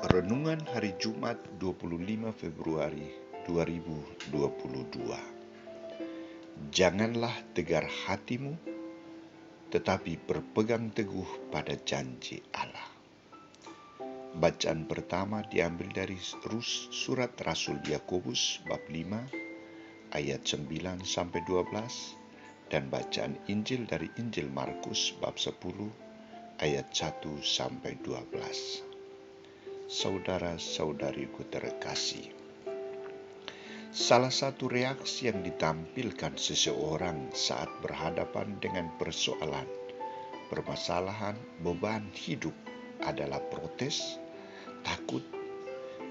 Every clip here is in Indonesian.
Renungan Hari Jumat 25 Februari 2022. Janganlah tegar hatimu, tetapi berpegang teguh pada janji Allah. Bacaan pertama diambil dari surat Rasul Yakobus bab 5 ayat 9 sampai 12 dan bacaan Injil dari Injil Markus bab 10 ayat 1 sampai 12. Saudara-saudariku terkasih, salah satu reaksi yang ditampilkan seseorang saat berhadapan dengan persoalan, permasalahan, beban hidup adalah protes, takut,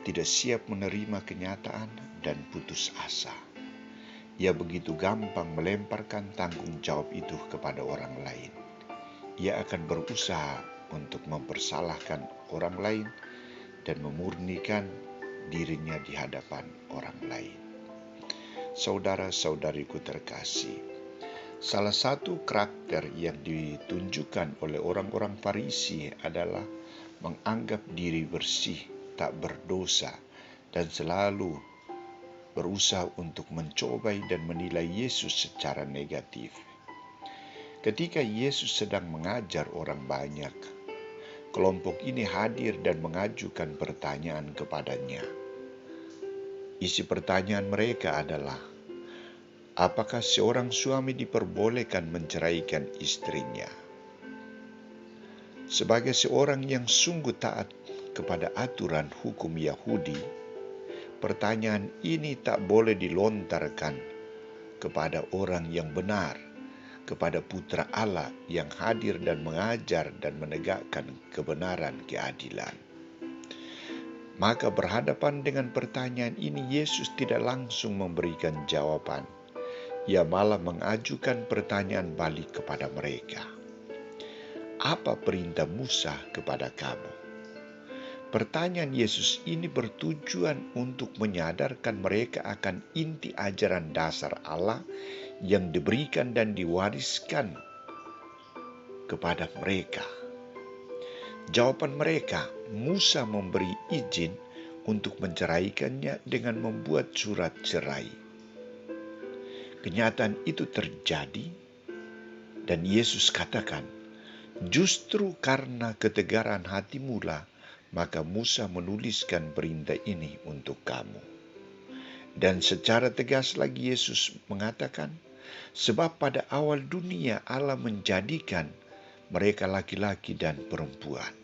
tidak siap menerima kenyataan, dan putus asa. Ia begitu gampang melemparkan tanggung jawab itu kepada orang lain. Ia akan berusaha untuk mempersalahkan orang lain dan memurnikan dirinya di hadapan orang lain. Saudara-saudariku terkasih, salah satu karakter yang ditunjukkan oleh orang-orang Farisi adalah menganggap diri bersih, tak berdosa, dan selalu berusaha untuk mencobai dan menilai Yesus secara negatif. Ketika Yesus sedang mengajar orang banyak, kelompok ini hadir dan mengajukan pertanyaan kepadanya. Isi pertanyaan mereka adalah, apakah seorang suami diperbolehkan menceraikan istrinya? Sebagai seorang yang sungguh taat kepada aturan hukum Yahudi, pertanyaan ini tak boleh dilontarkan kepada orang yang benar, kepada Putra Allah yang hadir dan mengajar dan menegakkan kebenaran keadilan. Maka berhadapan dengan pertanyaan ini, Yesus tidak langsung memberikan jawaban. Ia malah mengajukan pertanyaan balik kepada mereka. Apa perintah Musa kepada kamu? Pertanyaan Yesus ini bertujuan untuk menyadarkan mereka akan inti ajaran dasar Allah yang diberikan dan diwariskan kepada mereka. Jawaban mereka, Musa memberi izin untuk menceraikannya dengan membuat surat cerai. Kenyataan itu terjadi dan Yesus katakan, justru karena ketegaran hatimu lah maka Musa menuliskan perintah ini untuk kamu. Dan secara tegas lagi Yesus mengatakan, sebab pada awal dunia Allah menjadikan mereka laki-laki dan perempuan.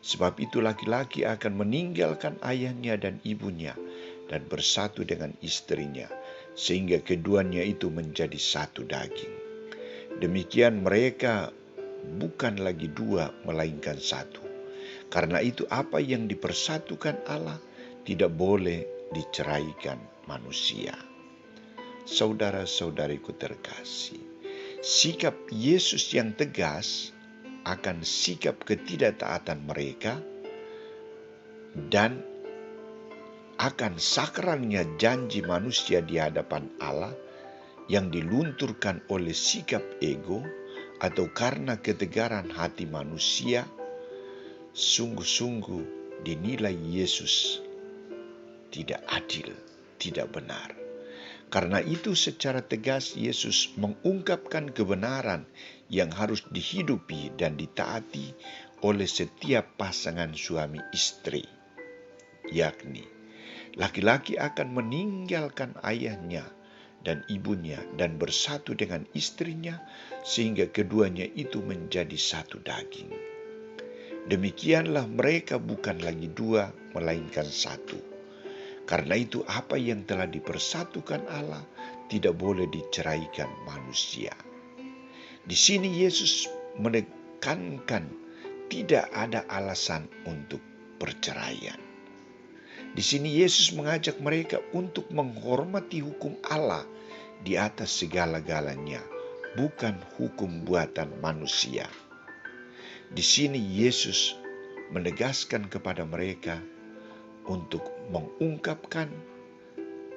Sebab itu laki-laki akan meninggalkan ayahnya dan ibunya dan bersatu dengan istrinya, sehingga keduanya itu menjadi satu daging. Demikian mereka bukan lagi dua, melainkan satu. Karena itu apa yang dipersatukan Allah tidak boleh diceraikan manusia. Saudara-saudariku terkasih, sikap Yesus yang tegas akan sikap ketidaktaatan mereka dan akan sakralnya janji manusia di hadapan Allah yang dilunturkan oleh sikap ego atau karena ketegaran hati manusia, sungguh-sungguh dinilai Yesus tidak adil, tidak benar. Karena itu secara tegas Yesus mengungkapkan kebenaran yang harus dihidupi dan ditaati oleh setiap pasangan suami istri, yakni laki-laki akan meninggalkan ayahnya dan ibunya dan bersatu dengan istrinya sehingga keduanya itu menjadi satu daging. Demikianlah mereka bukan lagi dua, melainkan satu. Karena itu apa yang telah dipersatukan Allah tidak boleh diceraikan manusia. Di sini Yesus menekankan tidak ada alasan untuk perceraian. Di sini Yesus mengajak mereka untuk menghormati hukum Allah di atas segala-galanya, bukan hukum buatan manusia. Di sini Yesus menegaskan kepada mereka untuk mengungkapkan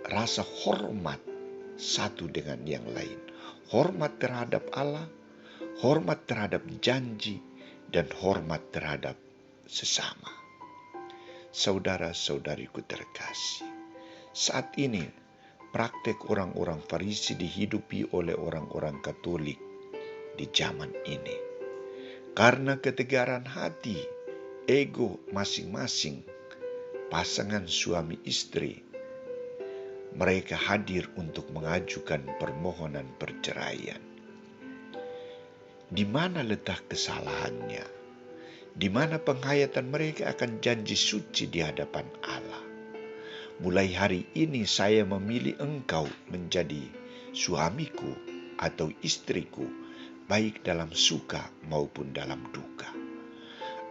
rasa hormat satu dengan yang lain. Hormat terhadap Allah, hormat terhadap janji, dan hormat terhadap sesama. Saudara-saudariku terkasih, saat ini praktek orang-orang Farisi dihidupi oleh orang-orang Katolik di zaman ini. Karena ketegaran hati, ego masing-masing, pasangan suami istri, mereka hadir untuk mengajukan permohonan perceraian. Di mana letak kesalahannya? Di mana penghayatan mereka akan janji suci di hadapan Allah? Mulai hari ini saya memilih engkau menjadi suamiku atau istriku, baik dalam suka maupun dalam duka.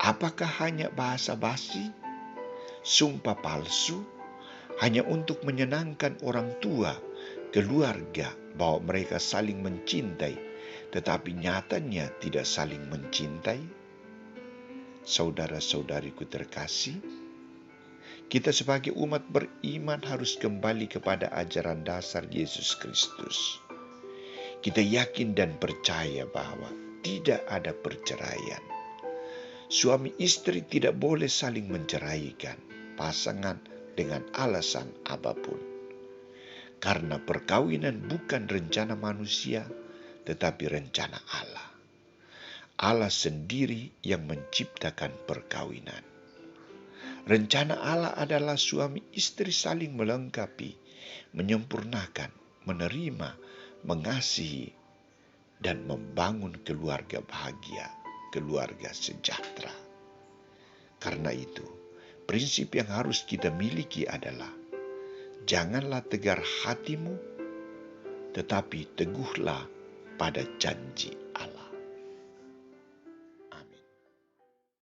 Apakah hanya bahasa basi, sumpah palsu, hanya untuk menyenangkan orang tua, keluarga, bahwa mereka saling mencintai, tetapi nyatanya tidak saling mencintai? Saudara-saudariku terkasih, kita sebagai umat beriman harus kembali kepada ajaran dasar Yesus Kristus. Kita yakin dan percaya bahwa tidak ada perceraian. Suami istri tidak boleh saling menceraikan pasangan dengan alasan apapun. Karena perkawinan bukan rencana manusia, tetapi rencana Allah. Allah sendiri yang menciptakan perkawinan. Rencana Allah adalah suami istri saling melengkapi, menyempurnakan, menerima, mengasihi, dan membangun keluarga bahagia, keluarga sejahtera. Karena itu, prinsip yang harus kita miliki adalah janganlah tegar hatimu, tetapi teguhlah pada janji